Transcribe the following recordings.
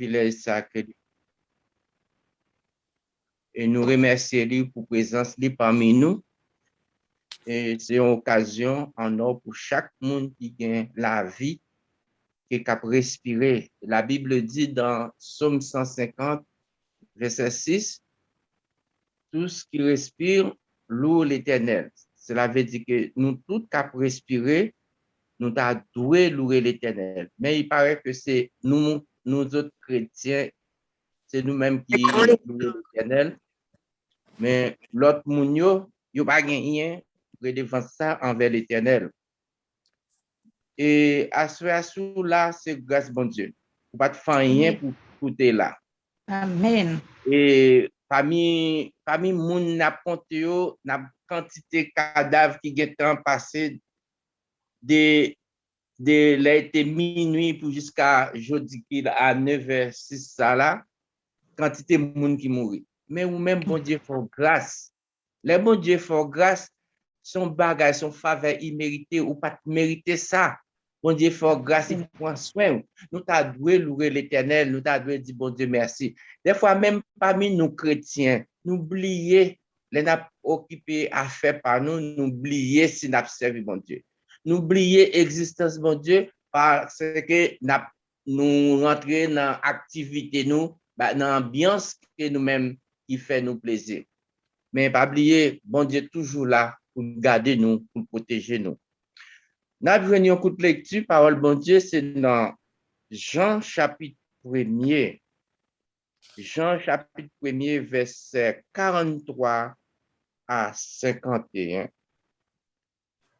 privilège ça que et nous remercions lui pour présence lui parmi nous. Et c'est une occasion en or pour chaque monde qui gagne la vie, qui est capable de respirer. La Bible dit dans Psaume 150, verset 6, tout ce qui respire loue l'Éternel. Cela veut dire que nous tous capables de respirer, nous devons louer l'Éternel. Mais il paraît que c'est nous autres chrétiens, c'est nous-mêmes qui louons l'Éternel. Mais l'autre moun yo pas gagné redevant ça envers l'Éternel. Et à ce là, c'est grâce bon Dieu. Vous pas de faire rien pour écouter là. Amen. Et parmi moun n'a compté yo, n'a quantité cadavres qui sont passé de l'été minuit pour jusqu'à jeudi à 9h06 ça là, quantité moun qui mourit. Mais ou même bon Dieu font grâce. Les bon Dieu font grâce, son bagage, son faveur immérité ou pas mériter ça. Bon Dieu font grâce, il prend soin. Nous t'avons louer l'Éternel, nous t'avons dit bon Dieu merci. Des fois même parmi nous chrétiens, nous oublions les n'a occupés à faire par nous, nous oublions si nous servi bon Dieu. Nous oublions l'existence bon Dieu parce que nous rentrons dans l'activité nous, dans l'ambiance que nous-mêmes qui fait nous plaisir. Mais pas oublier, bon Dieu toujours là pour garder nous, pour protéger nous. Nous avons un coup de lecture, parole bon Dieu, c'est dans Jean chapitre 1er. Jean chapitre 1er, verset 43 à 51.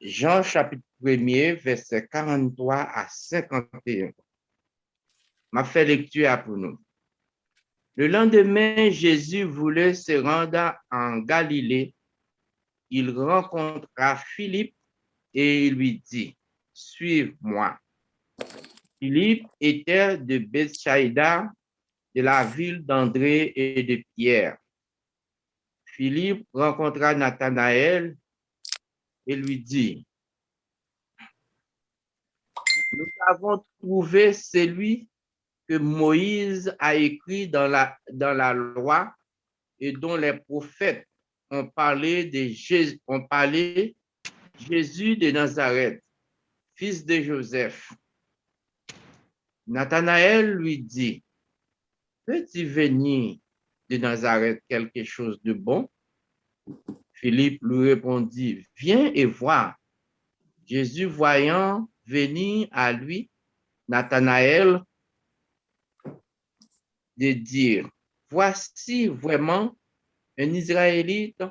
Jean chapitre 1er, verset 43 à 51. Ma fait lecture pour nous. Le lendemain, Jésus voulait se rendre en Galilée. Il rencontra Philippe et il lui dit, « Suive-moi. » Philippe était de Bethsaïda, de la ville d'André et de Pierre. Philippe rencontra Nathanaël et lui dit, « Nous avons trouvé celui que Moïse a écrit dans la loi et dont les prophètes ont parlé Jésus de Nazareth, fils de Joseph. » Nathanaël lui dit, « Peux-tu venir de Nazareth quelque chose de bon? » Philippe lui répondit, « Viens et vois. » Jésus voyant venir à lui, Nathanaël, de dire, « Voici vraiment un Israélite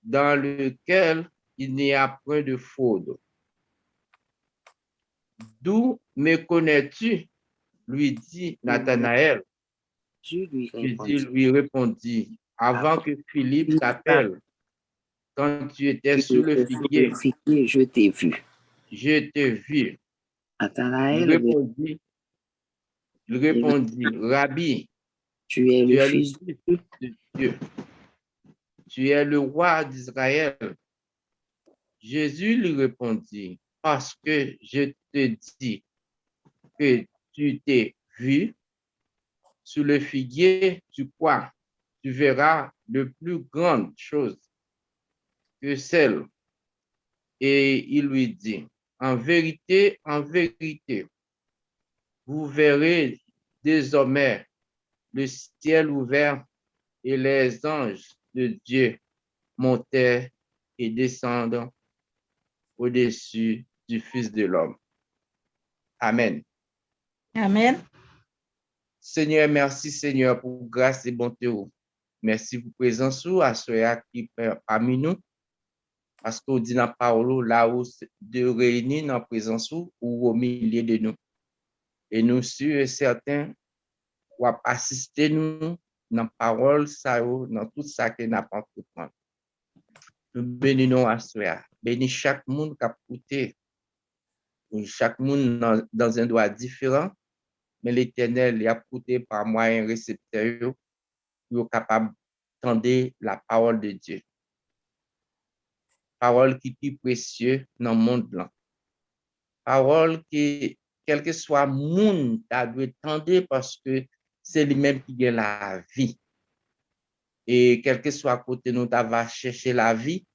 dans lequel il n'y a point de fraude. D'où me connais-tu? Lui dit Nathanaël. Jésus lui répondit, avant que Philippe t'appelle, quand tu étais sous le figuier, je t'ai vu. Je t'ai vu. Nathanaël il répondit, Rabbi, tu es le Fils de Dieu. Tu es le roi d'Israël. Jésus lui répondit, parce que je te dis que tu t'es vu sous le figuier, tu crois, tu verras de plus grandes choses que celles. Et il lui dit, en vérité, vous verrez désormais le ciel ouvert et les anges de Dieu monter et descendre au-dessus du Fils de l'homme. Amen. Amen. Seigneur, merci Seigneur pour grâce et bonté. Merci pour présence à ceux qui parmi nous. Parce qu'on dit dans la parole là où de réunir dans la présence ou au milieu de nous. Et nous sûrs et certains ou assister nous dans la parole, ça, dans tout ça que n'a pas pu prendre. Nous bénissons à ceux-là. Bénis chaque monde qui a écouté. Chaque monde dans un droit différent. Mais l'Éternel il a écouté par moyen récepteur pour capable d'entendre la parole de Dieu. Parole qui est plus précieuse dans le monde là. Parole qui quel que soit monde, tu dois tendre parce que c'est lui-même qui gagne la vie. Et quel que soit côté nous, tu vas chercher la vie,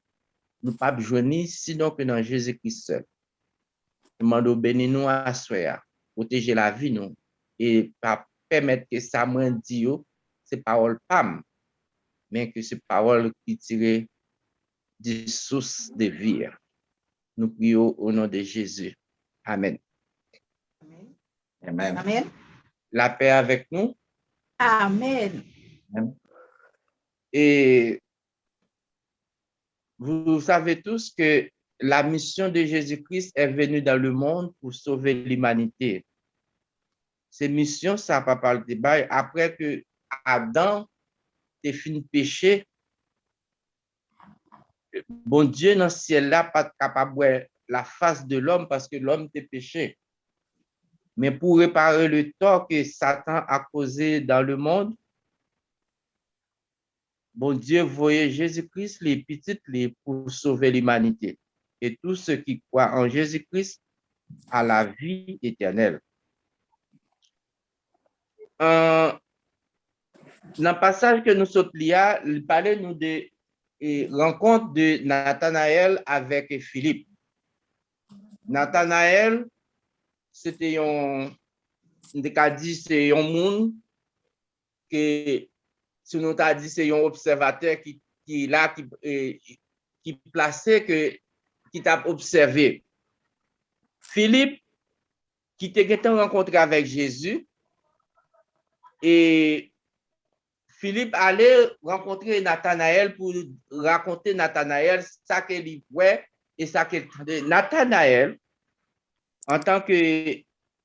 nous pas besoin sinon que dans Jésus-Christ seul. Demande béni nous à soi, protéger la vie nous et pas permettre que ça me dit c'est parole pam, mais que c'est parole qui tire des sources de vie. Nous prions au nom de Jésus. Amen. Amen. Amen. La paix avec nous. Amen. Et vous savez tous que la mission de Jésus-Christ est venue dans le monde pour sauver l'humanité. Cette mission, ça n'a pas parlé de débat. Après que Adam ait fini de pécher, bon Dieu dans le ciel là pas capable de voir la face de l'homme parce que l'homme était péché. Mais pour réparer le tort que Satan a causé dans le monde, bon Dieu voyait Jésus-Christ, les petites, pour sauver l'humanité. Et tous ceux qui croient en Jésus-Christ à la vie éternelle. Dans le passage que nous sommes liés, il parlait nous de rencontre de Nathanaël avec Philippe. Nathanaël, c'était un monde que, si nous t'a dit, c'est un observateur qui là, qui plaçait, qui t'a observé. Philippe, qui était rencontré avec Jésus, et Philippe allait rencontrer Nathanaël pour raconter Nathanaël ça qu'il voit et ça qu'il entendait. Nathanaël, en tant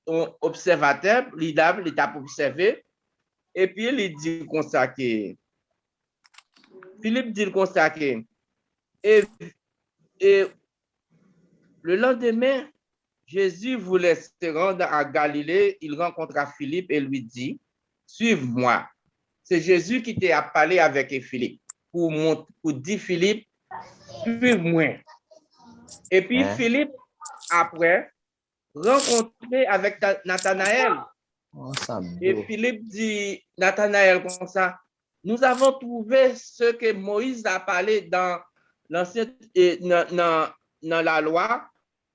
qu'observateur, il a observé, et puis il dit comme ça que Philippe dit comme ça que et le lendemain, Jésus voulait se rendre à Galilée, il rencontra Philippe et lui dit, suive-moi. C'est Jésus qui t'a parlé avec Philippe pour dire Philippe, suive-moi. Et puis Philippe, après, rencontré avec Nathanaël. Et Philippe dit, Nathanaël comme ça, nous avons trouvé ce que Moïse a parlé dans l'ancien, dans la loi,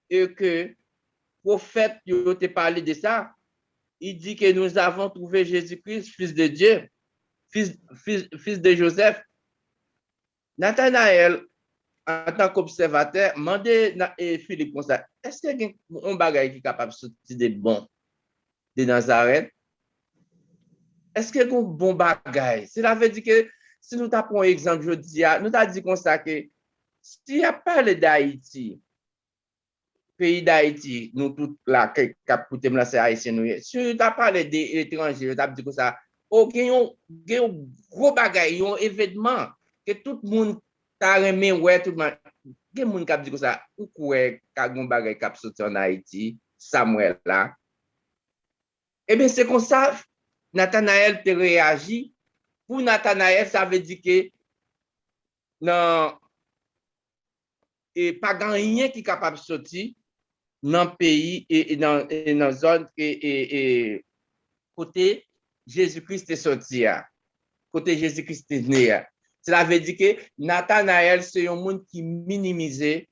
et que prophète t'a parlé de ça. Il dit que nous avons trouvé Jésus-Christ, fils de Dieu, fils de Joseph. Nathanaël, en tant qu'observateur, demandait Philippe comme ça, est-ce qu'il y a un bagage qui est capable de sortir de bon de Nazareth? Est-ce qu'il y a un bon bagage? Cela veut dire que si nous t'apprenons un exemple, je dis, nous t'avons dit comme ça que s'il n'y a pas d'Haïti, pays d'Haïti, nous tous là, qui écoutons là, c'est haïtien. Si nous t'as parlé des étrangers, nous avons dit comme ça, il y a un gros bagage, un événement que tout le monde t'a remis, ouais, tout le monde. Il y a des gens qui ont dit comme ça, ou quoi, qu'il y a un bagage qui a sorti en Haïti, Samuel là. Eh bien, c'est comme ça, Nathanaël te réagit. Pour Nathanaël, ça veut dire que non, et pas grand rien qui est capable de sortir dans le pays et dans la zone et côté Jésus-Christ est sorti, côté Jésus-Christ est né. Cela veut dire que Nathanaël, c'est un monde qui minimisé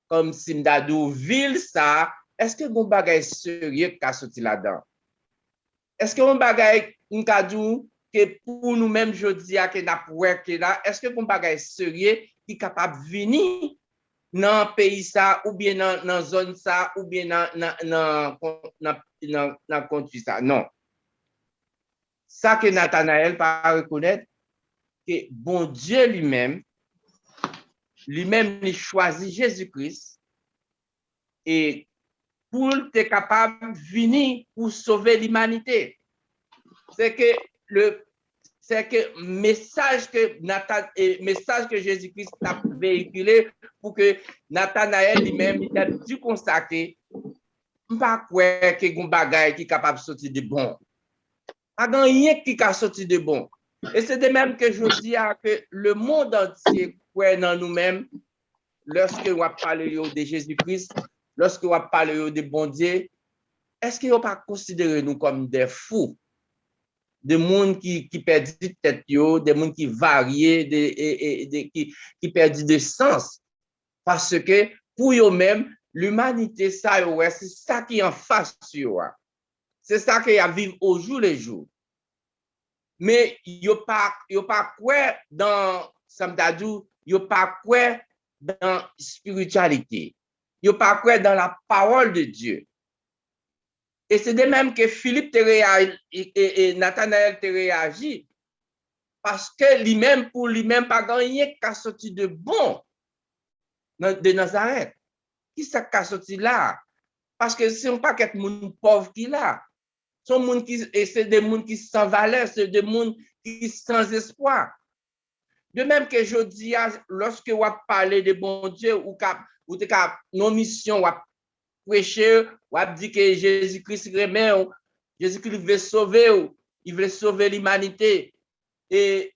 comme si m'dadou ville ça. Est-ce que mon bagage sérieux qui a sorti là-dedans? Est-ce que mon bagage m'kadou que pour nous-mêmes je dis à que n'a pouvoir que là, est-ce que mon bagage sérieux qui est capable de venir dans pays ça ou bien dans zone ça ou bien dans country ça? Non. Ça que Nathanaël pas reconnaître que bon Dieu lui-même il choisit Jésus-Christ et pour être capable de venir pour sauver l'humanité. C'est que le message que Jésus-Christ a véhiculé pour que Nathanaël lui-même il a dû constater pas quoi que gon bagay qui capable de sortir de bon. Pas grand rien qui a sorti de bon. Et c'est de même que je dis que le monde entier croit dans nous-mêmes lorsque on parle de Jésus-Christ, lorsque on parle de bon Dieu, est-ce qu'ils n'ont pas considéré nous comme des fous? Des gens qui perdent tête, des gens qui varient, qui perdent de sens. Parce que pour eux-mêmes, l'humanité, ça, c'est ça qui est en face sur eux. C'est ça qu'ils vivent au jour le jour. Mais ils n'ont pas quoi dans Samdadou, ils n'ont pas quoi dans la spiritualité. Ils n'ont pas quoi dans la parole de Dieu. Et c'est de même que Philippe et Nathanaël te réagi parce que lui-même, pour lui-même, pas gagné qu'à sortir de bon de Nazareth. Qui ça qu'à sortir là? Parce que c'est pas quelqu'un monde pauvre qui là. C'est des gens qui sans valeur, c'est des gens qui sans espoir. De même que je dis, lorsque vous parlez de bon Dieu, ou nos missions, ou prêcher, ou dit que Jésus-Christ remet, Jésus-Christ veut sauver, il veut sauver l'humanité. Et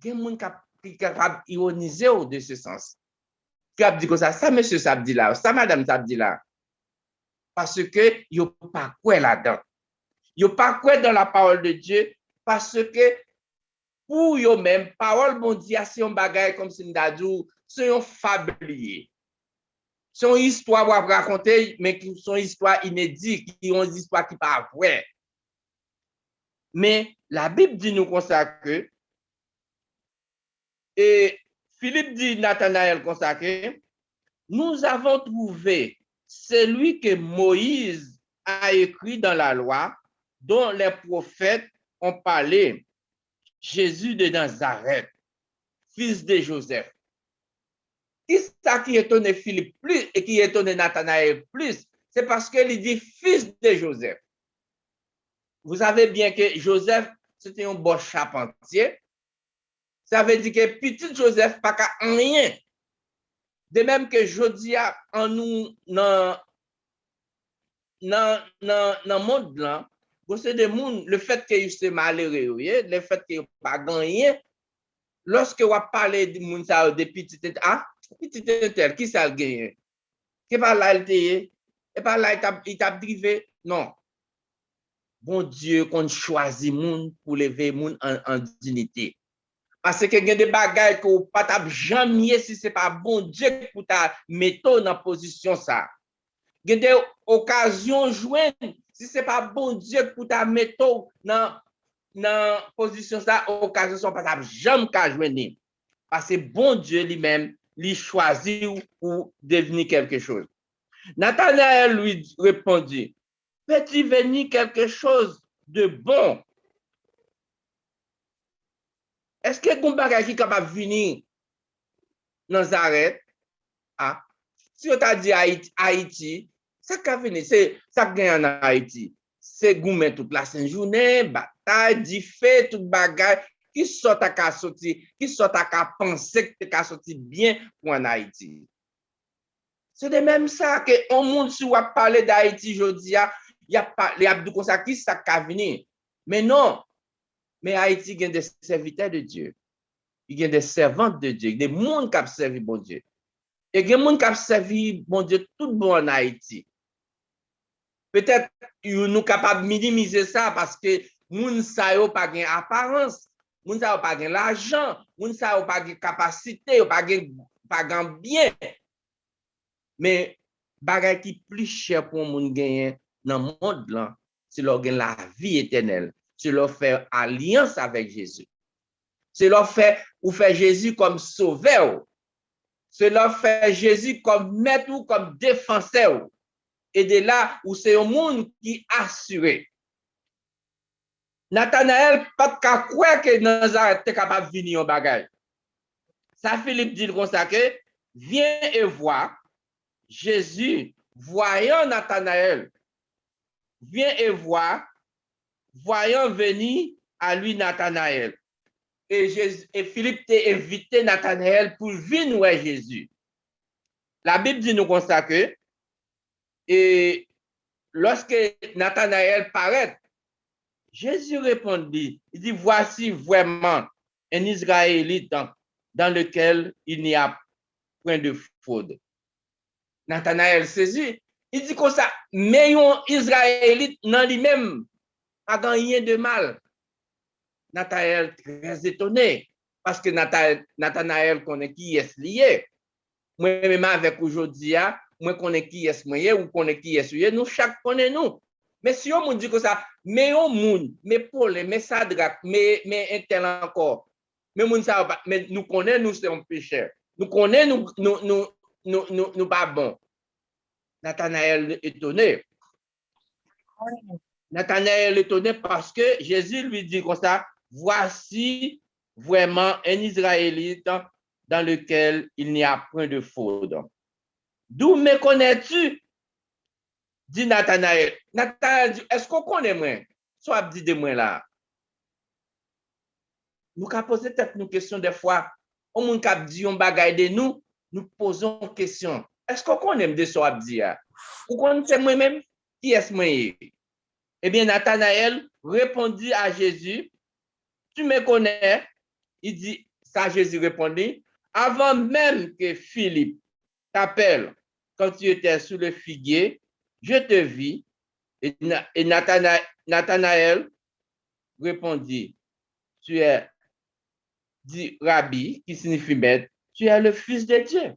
il y a des gens qui sont capables d'ironiser de ce sens. Qui a dit que ça, monsieur Sabdi là, ça, madame Sabdi là. Parce que ils n'ont pas quoi là-dedans. Ils n'ont pas quoi dans la parole de Dieu, parce que pour eux-mêmes, parole bon Dieu, c'est un bagage comme Sindadou, c'est un fablier. C'est une histoire à raconter, mais qui sont histoires inédites, qui ont des histoires qui ne sont pas vraies. Mais la Bible dit nous comme ça que, et Philippe dit Nathanaël comme ça que, nous avons trouvé celui que Moïse a écrit dans la loi, dont les prophètes ont parlé, Jésus de Nazareth, fils de Joseph. Qui ça qui étonne Philippe plus et qui étonne Nathanaël plus? C'est parce qu'il dit fils de Joseph. Vous savez bien que Joseph, c'était un bon charpentier. Ça veut dire que petit Joseph pas qu'à rien. De même que Jodia en nous dans le monde là, c'est des gens, le fait que c'est malheureux, le fait que pas gagné, lorsque vous parlez de moun sa de petit tel, qui ça gagné? Qui pas là et pas là il t'a drivé? Non. Bon Dieu qu'on choisit moun pour lever moun en dignité. Parce que il y a des bagages que vous pas jamais si c'est pas bon Dieu pour ta mettre dans position ça. Il y a des occasions joindre si c'est pas bon Dieu pour ta mettre dans position ça, occasion sont pas jamais qu'à joindre. Parce que bon Dieu lui-même lui choisit pour devenir quelque chose. Nathanaël lui répondit, peux-tu venir quelque chose de bon? Est-ce que un bagage qui est capable de venir dans Nazareth? Ah, si on t'a dit Haïti, ça qui venir, c'est ça qui gagne en Haïti. C'est goumen toute la journée, bataille, dit fait, tout bagage qui sort à qu'à sortir, qui sort à qu'à penser que qu'à sortir bien pour en Haïti. C'est de même ça que on monde si on parler d'Haïti aujourd'hui, il y a les abdou comme ça qui ça qui venir. Mais non. Mais Haïti il y a des serviteurs de Dieu. Il y a des servantes de Dieu, des gens qui ont servi bon Dieu. Et il y a des gens qui ont servi bon Dieu tout bon en Haïti. Peut-être nous sommes capables de minimiser ça parce que moun sa yo pas gen apparence, moun sa yo pas gen l'argent, moun sa yo pas gen capacité, pas gen bien. Mais bagay qui plus cher pour moun gagner dans le monde là, c'est leur gen la vie éternelle, c'est leur faire alliance avec Jésus. C'est leur faire ou faire Jésus comme sauveur. C'est leur faire Jésus comme maître ou comme défenseur. Et de là où c'est un monde qui assuré. Nathanaël, pas de quoi que Nazareth est capable de venir au bagage. Ça, Philippe dit comme ça que, viens et vois. Jésus, voyant Nathanaël, viens et vois, voyant venir à lui Nathanaël. Et Philippe t'a invité Nathanaël pour venir voir Jésus. La Bible dit nous comme ça que, et lorsque Nathanaël paraît, Jésus répondit, il dit, voici vraiment un Israélite dans lequel il n'y a point de fraude. Nathanaël saisit, Il dit comme ça, mais un Israélite dans lui-même, pas rien de mal. Nathanaël très étonné, parce que Nathanaël connaît qui est lié. Moi-même avec aujourd'hui, moi connais qui est moi, ou connais qui est nous, chaque connaît nous. Mais si on dit comme ça, mais on moun, mais Paul, mais Sadrak, mais intel encore, mais moun ça, mais nous connaissons, nous sommes pécheurs. Nous connaissons, nous pas bon. Nathanaël étonné. Nathanaël étonné parce que Jésus lui dit comme ça, voici vraiment un Israélite dans lequel il n'y a point de faute. D'où me connais-tu? Dit Nathanaël. Nathanaël dit, est-ce qu'on connaît moi? Soit dit de moi là. Nous avons posé peut-être une question des fois. On a dit un bagage de nous, nous posons une question. Est-ce qu'on connaît de ce qu'on dit? Ou connaissez moi-même? Qui est-ce moi? Eh bien, Nathanaël répondit à Jésus, tu me connais? Il dit, ça Jésus répondit, avant même que Philippe t'appelle, quand tu étais sous le figuier, je te vis. Et Nathanaël répondit, tu es, dit Rabbi, qui signifie maître, tu es le Fils de Dieu.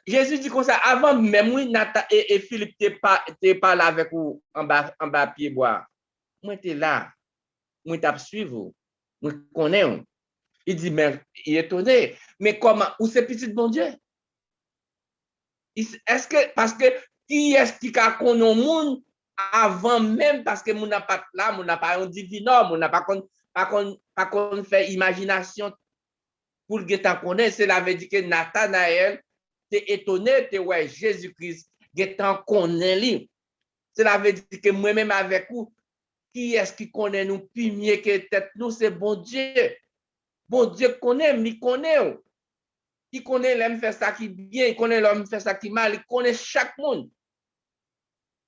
Jésus dit comme ça, avant même oui, et Philippe t'es pas là avec vous en bas pied bois. Moi, t'es là. Moi, t'as suivi. Moi, connais. Il dit, mais il est étonné. Mais comment? Où c'est petit bon Dieu? Est-ce que, parce que, qui est-ce qui a connu le monde avant même, parce que mon n'a pas là, mon n'a pas un divinum, mon n'a pas qu'on fait imagination pour le guetter connaître. Cela veut dire que Nathanaël, t'es étonné, t'es ouais, Jésus-Christ, guettant connaît lui. Cela veut dire que moi-même avec vous, qui est-ce qui connaît nous plus mieux que tête nous, c'est bon Dieu. Bon Dieu connaît, il connaît. Il connaît l'homme fait ça qui bien, il connaît l'homme fait ça qui mal, il connaît chaque monde.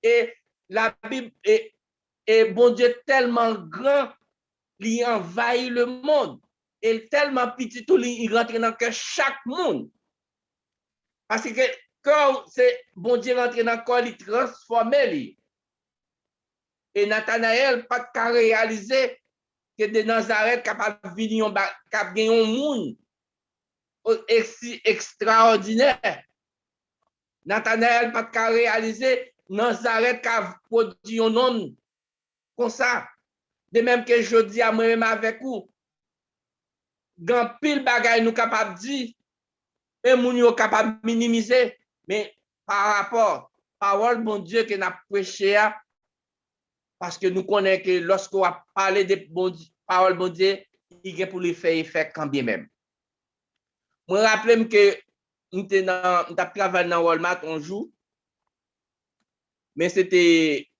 Et la Bible est bon Dieu tellement grand, il envahit le monde. Et tellement petit, il rentre dans chaque monde. Parce que quand c'est bon Dieu rentre dans le corps, il transforme. Et Nathanaël pas qu'à réaliser que de Nazareth capable de venir un monde aussi extraordinaire. Nathanaël pas qu'à réaliser Nazareth qui a produit un homme comme ça. De même que je dis à moi-même avec vous, grand pile bagay nous capable de dire, et nous sommes capables de minimiser, mais par rapport à la parole bon Dieu que nous avons prêché, parce que nous connaissons que lorsqu'on a parlé de parole bon Dieu, il y a pour les faire effet quand bien même. Je me rappelle que nous avons travaillé dans Walmart un jour, mais c'était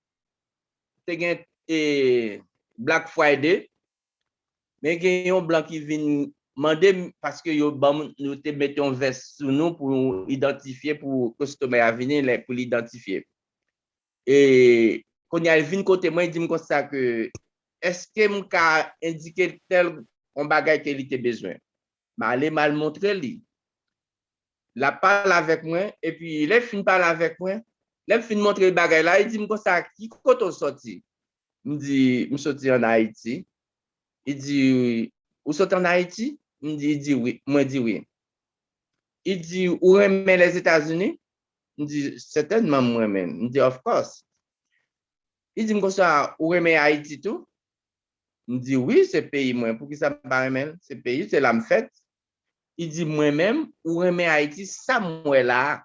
Black Friday, mais il y a un blanc qui vient demander parce que nous te mettons un veste sur nous pour identifier, pour que customer à venir pour l'identifier. Et quand il vient côté moi, il dit comme ça que est-ce que je peux indiquer tel un bagage qu'il a besoin? Je vais aller mal montrer lui. La parle avec moi et puis il fin parle avec moi. Il fin montrer le bagage là, il dit comme ça qui côté on sorti? Je dis je sorti en Haïti. Il dit où sorti en Haïti? Il dit oui, moi dis oui. Il dit où remet les États-Unis? Je dis certainement moi-même. Il dit of course. Il dit comme ça où remet Haïti tout? Je dis oui, c'est pays moi. Pour qui ça pas remet? C'est pays, c'est la fête. Il dit moi-même où remet Haïti ça moi là.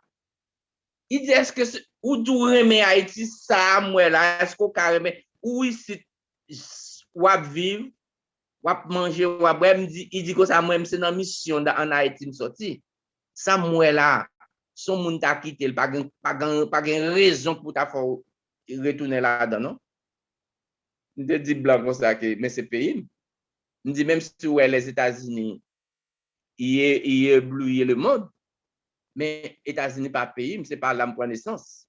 Il dit est-ce que où d'où remet Haïti ça moi là? Est-ce qu'on remet où ici ou à vivre? Ou à manger, ou à boire, il dit que ça, moi, c'est dans mission en Haïti, sorti. Ça, moi, là, son monde t'a quitté, pas de raison pour ta faire retourner là-dedans, non? Je te dis blanc comme ça, mais c'est pays. Je dis même si ouais, les États-Unis, il est ébloui le monde, mais États-Unis pas pays, c'est pas la naissance.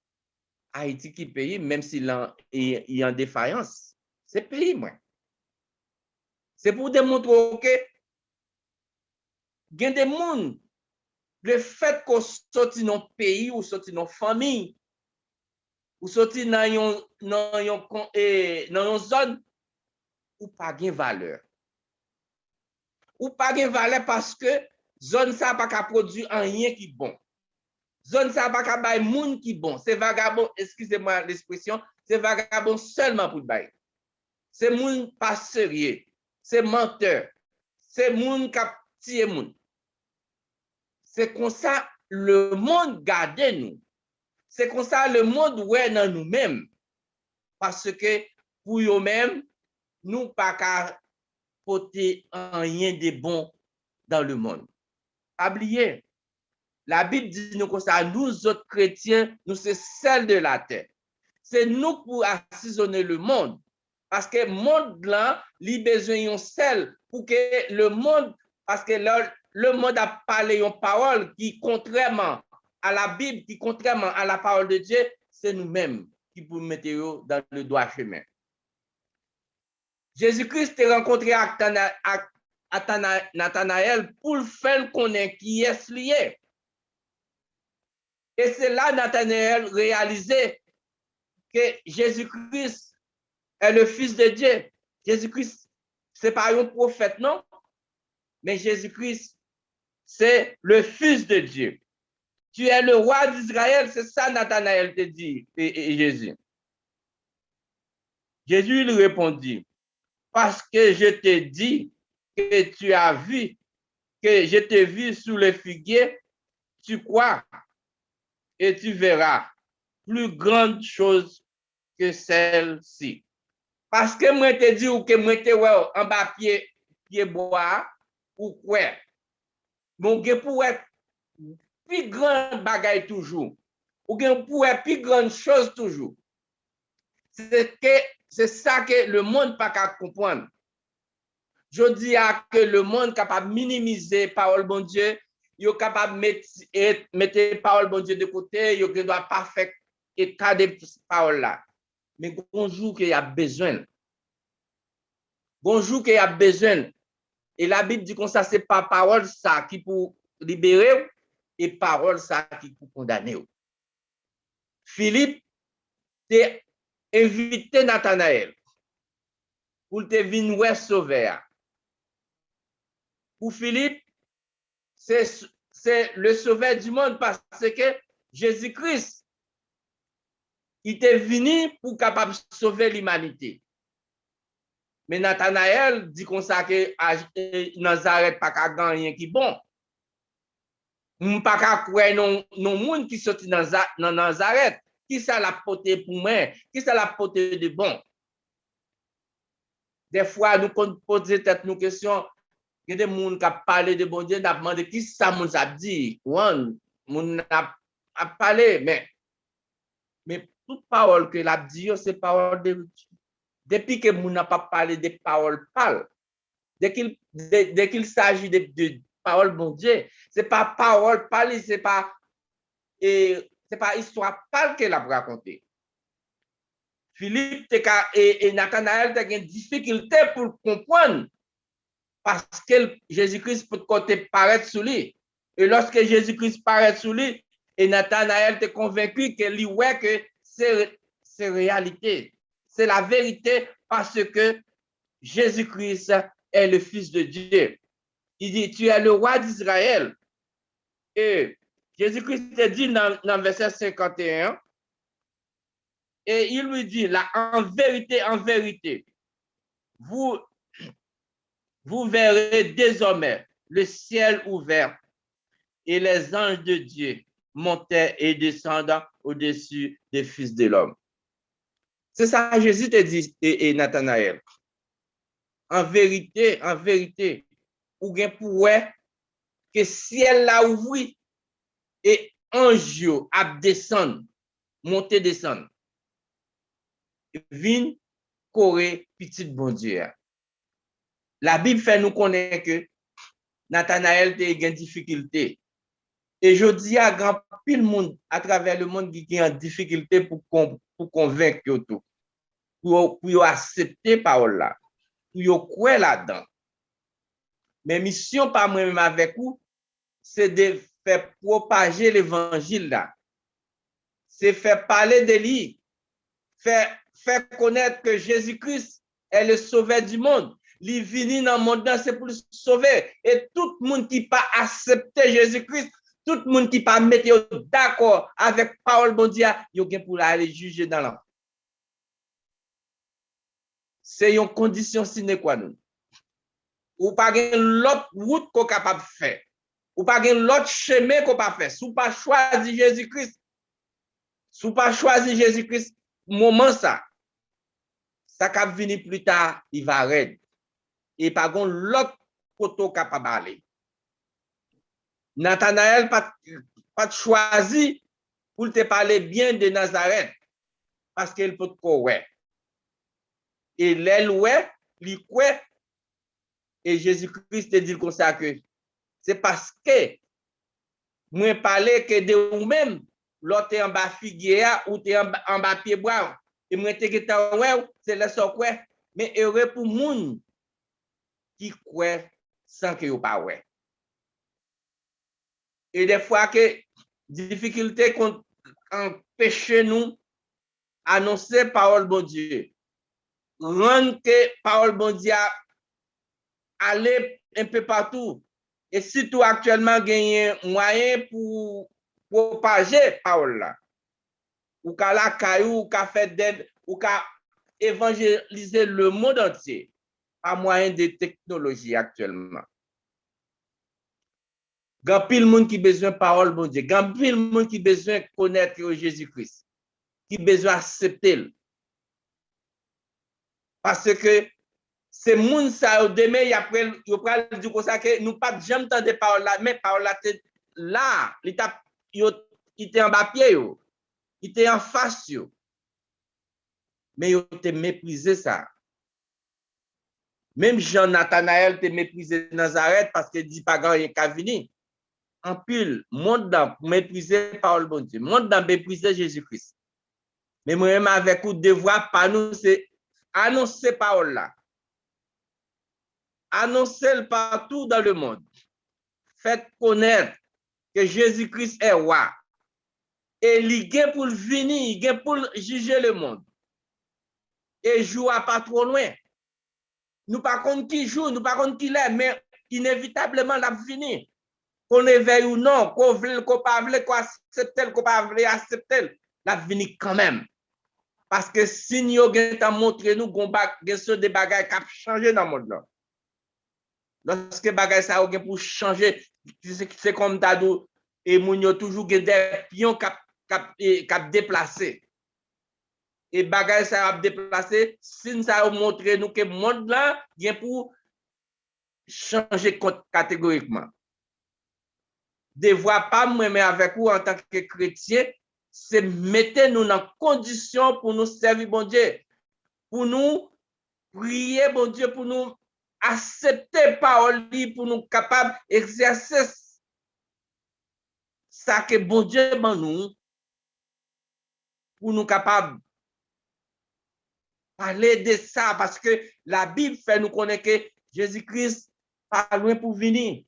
Haïti qui pays, même s'il est en défaillance, c'est pays, moi. C'est pour démontrer que il y a des gens, le fait qu'on sorti dans pays ou sorti dans famille, ou sorti dans une zone ou pas de valeur. Ou pas de valeur parce que zone ça pas qu'à produire rien qui bon. Zone ça pas qu'à bailler monde qui bon. C'est vagabond, excusez-moi l'expression, c'est vagabond seulement pour bailler. C'est monde pas sérieux, c'est menteur. C'est monde qui a tiré monde. C'est comme ça le monde garde nous. C'est comme ça le monde ouais dans nous-mêmes. Parce que pour eux-mêmes, nous pas qu'à porter rien de bon dans le monde. Oubliez, la Bible dit nous comme ça, nous autres chrétiens, nous c'est celle de la terre. C'est nous pour assaisonner le monde. Parce que le monde là, il a besoin de sel pour que le monde, parce que le monde a parlé une parole qui, contrairement à la Bible, qui, contrairement à la parole de Dieu, c'est nous-mêmes qui pour mettre dans le droit chemin. Jésus-Christ a rencontré Nathanaël pour le faire connaître qui est lié. Et c'est là Nathanaël réalisait que Jésus-Christ est le Fils de Dieu. Jésus-Christ, ce n'est pas un prophète, non? Mais Jésus-Christ, c'est le Fils de Dieu. Tu es le roi d'Israël, c'est ça Nathanaël te dit, et Jésus. Jésus lui répondit, parce que je te dis que tu as vu, que je t'ai vu sous le figuier, tu crois et tu verras plus grandes choses que celle-ci. Parce que moi te dis ou que moi te ouais en bas pied bois ou quoi. Mon gars pour être plus grand bagaille toujours. Ou gars pour être plus grande chose toujours. C'est ça que le monde pas capable comprendre. Je dis que le monde capable de minimiser parole bon Dieu, il est capable de mettre parole bon Dieu de côté, il ne doit pas faire état de parole là. Mais bonjour qu'il y a besoin. Bonjour qu'il y a besoin. Et la Bible dit comme ça, c'est pas parole ça qui pour libérer et parole ça qui pour condamner. Philippe t'a invité Nathanaël pour te venir sauver. Pour Philippe, c'est le sauveur du monde parce que Jésus-Christ, il est venu pour capable sauver l'humanité. Mais Nathanaël dit comme ça que Nazareth pas qu'à gagner qui bon. On pas qu'à croire non monde qui sorti dans Nazareth. Qui ça l'a porté pour moi? Qui ça l'a porté de bon? Des fois, nous posons tête nos questions. Il y a des gens qui parlent de bon Dieu, qui demandent qui ça nous a dit. On a parlé, mais toute parole que l'a dit, c'est parole de Dieu. Depuis que nous n'avons pas parlé de paroles pâles, dès qu'il s'agit de paroles bon Dieu, ce n'est pas parole pâle, ce n'est pas histoire pâle qu'elle a raconté. Philippe et Nathanaël ont une difficulté pour comprendre parce que Jésus-Christ peut paraître sous lui. Et lorsque Jésus-Christ paraît sous lui, et Nathanaël est convaincu que c'est réalité. C'est la vérité parce que Jésus-Christ est le Fils de Dieu. Il dit, tu es le roi d'Israël. Et Jésus-Christ te dit dans verset 51, et il lui dit, là, en vérité, vous verrez désormais le ciel ouvert et les anges de Dieu montant et descendant au-dessus des fils de l'homme. C'est ça Jésus te dit et Nathanaël. En vérité, ou bien pour que ciel là ouvri et ange a descendre, monter descendre. Vin coré petit bon Dieu. La Bible fait nous connaître que Nathanaël a une difficulté. Et je dis à grand pile monde à travers le monde qui est en difficulté pour convaincre tout, pour accepter parole là, pour croire là-dedans. Mais mission par moi-même avec vous, c'est de faire propager l'évangile là. C'est faire parler de lui Faire connaître que Jésus-Christ est le sauveur du monde. Il vient dans le monde, c'est pour le sauver. Et tout le monde qui n'a pas accepté Jésus-Christ, tout le monde qui n'a pas mis d'accord avec parole bon Dieu, il y a pour aller juger dans l'enfer. C'est une condition sine qua non. Ou pas l'autre route qu'on est capable de faire. Ou pas l'autre chemin qu'on peut faire. Si vous pas choisi Jésus-Christ, si vous pas choisi Jésus-Christ, moment ça va venir plus tard, il va raide. Et pas l'autre côté capable d'aller. Nathanaël pas choisi pour te parler bien de Nazareth parce qu'il peut te et l'aile ouais, lui quoi et Jésus-Christ te dit comme ça que c'est parce que moi parler que de vous-même l'autre en bas figuier ou t'es en bas pied bois et moi te que ouais c'est là ça quoi mais heureux pour moun qui croit sans que yo pas ouais. Et des fois que difficulté empêche nous annoncer parole bon Dieu. Rendre que parole bon Dieu aller un peu partout. Et surtout actuellement gagner moyen pour propager parole là. Ou qu'à la caillou, ou qu'à faire d'aide, ou qu'à évangéliser le monde entier par moyen de technologie actuellement. Gan pile monde qui besoin de parole bon Dieu, gan pile monde qui besoin de connaître Jésus-Christ, qui besoin accepter. Parce que c'est monde ça demain il après il pral dire comme ça que nous pas jamais entendre parole là, mais parole là là, il était en bas pied yo, il était en face yo. Mais il te méprisé ça. Même Jean Nathanaël te méprisé Nazareth parce que dit pas grand rien qu'à venir. En pile, monde dans mépriser parole bon Dieu, monde dans mépriser Jésus-Christ. Mais moi-même avec vous devoir par nous c'est annoncer parole là. Annoncer partout dans le monde. Faites connaître que Jésus-Christ est roi. Et il est pour venir, il est pour juger le monde. Et joue pas trop loin. Nous pas contre qui joue, nous pas contre qui l'est, mais inévitablement la venir. Qu'on éveille ou non, qu'on veut, qu'on pas veut, qu'on accepte, qu'on pas veut accepter, la venir quand même. Parce que si nous avons montré nous qu'on a des bagages qui ont changé dans le monde là. Lorsque les bagages ça ont pour changer, c'est comme Dadou et Mounio toujours des pions qui ont déplacé. Et bagages ça a déplacé, si ça a montré nous que le monde là vient pour changer catégoriquement. Devoir pas moi mais avec vous en tant que chrétien, c'est mettre nous dans condition pour nous servir bon Dieu, pour nous prier bon Dieu, pour nous accepter parole pour nous capables d'exercer ça que bon Dieu ban nous pour nous capables parler de ça parce que la Bible fait nous connaître que Jésus-Christ pas loin pour venir.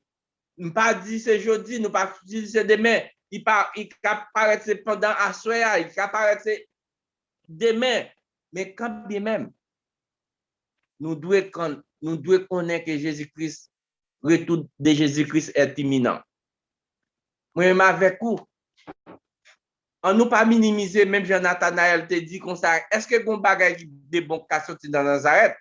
Nous pas dit c'est jeudi, nous pas dit c'est demain. Il apparaît pendant à soir, il apparaît demain. Mais quand bien même, nous devons connaître que Jésus-Christ, le retour de Jésus-Christ est imminent. Moi-même avec vous, on nous pas minimiser, même Jean-Nathanaël te dit comme ça, est-ce que qu'on bagage de bon qui a sorti dans Nazareth?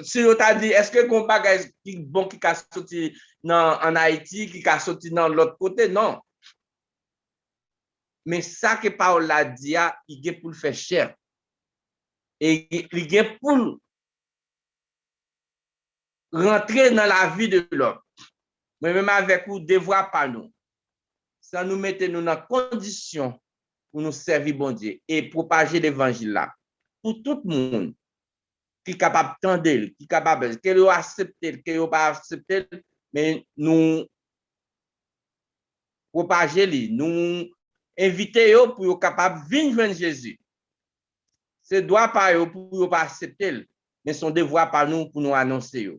Si on t'a dit, est-ce que qu'on bagage qui bon qui a sorti en Haïti, qui a sorti dans l'autre côté? Non. Mais ça que Paul a dit, il est pour le faire cher. Et il est pour rentrer dans la vie de l'homme. Mais même avec vous, devoir pas nous. Ça nous mettait nous dans condition pour nous servir bon Dieu et propager l'évangile là. Pour tout le monde qui est capable d'entendre, qui est capable, qui est accepté, qui n'est pas accepté, mais nous propager, nous inviter pour être capable de venir joindre Jésus. Ce droit pas pour ne pas accepter, mais son devoir par nous pour nous annoncer.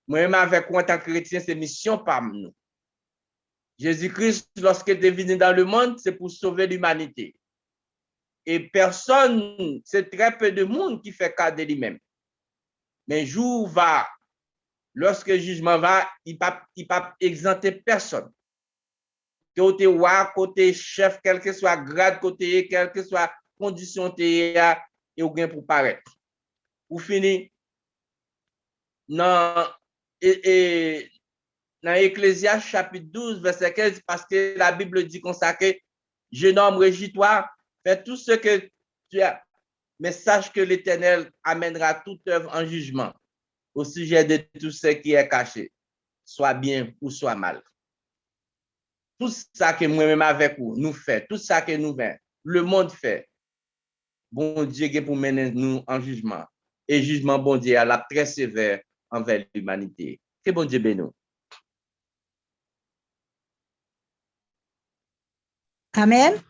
Moi-même avec moi en tant que chrétien, c'est mission par nous. Jésus-Christ, lorsqu'il est venu dans le monde, c'est pour sauver l'humanité. et personne, c'est très peu de monde qui fait cas de lui-même. Mais jour va, lorsque le jugement va, il ne pas exempter personne. Côté roi, côté chef, quel que soit grade, côté, quelle que soit condition, et au gain pour paraître. Pour finir, dans Ecclésiaste chapitre 12, verset 15, parce que la Bible dit comme ça que jeune homme, régis-toi, fais tout ce que tu as, mais sache que l'Éternel amènera toute œuvre en jugement au sujet de tout ce qui est caché, soit bien ou soit mal. Tout ça que moi-même avec vous, nous fait, tout ça que nous faisons, le monde fait, bon Dieu pour mener nous en jugement. Et jugement, bon Dieu, à la très sévère envers l'humanité. Que bon Dieu bénisse. Amen.